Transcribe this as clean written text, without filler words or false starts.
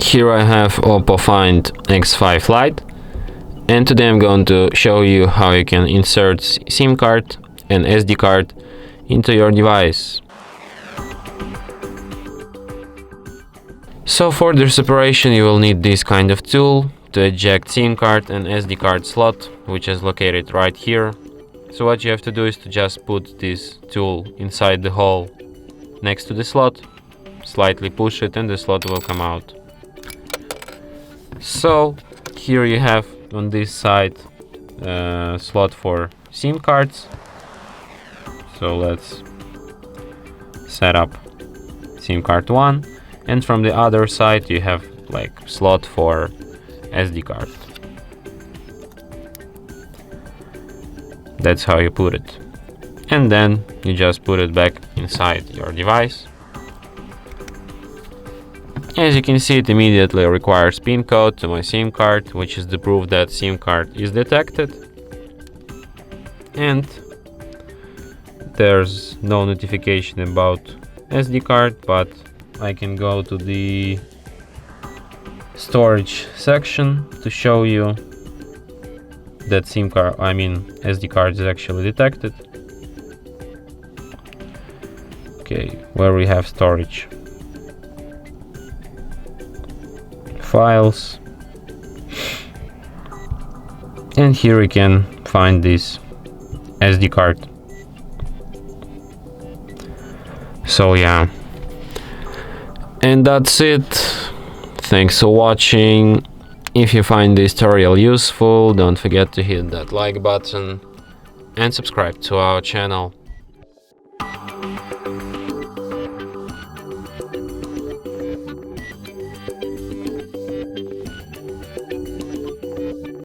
Here I have OPPO Find X5 Lite, and today I'm going to show you how you can insert SIM card and SD card into your device. So for the separation you will need this kind of tool to eject SIM card and SD card slot, which is located right here. So what you have to do is to just put this tool inside the hole next to the slot, slightly push it and the slot will come out. So here you have on this side slot for SIM cards. So let's set up SIM card 1, and from the other side you have like slot for SD card. That's how you put it, and then you just put it back inside your device. As you can see, it immediately requires PIN code to my SIM card, which is the proof that SIM card is detected. And there's no notification about SD card, but I can go to the storage section to show you that SD card is actually detected. Okay, where we have storage. Files, and here we can find this SD card. So yeah, and that's it. Thanks for watching. If you find this tutorial useful, don't forget to hit that like button and subscribe to our channel.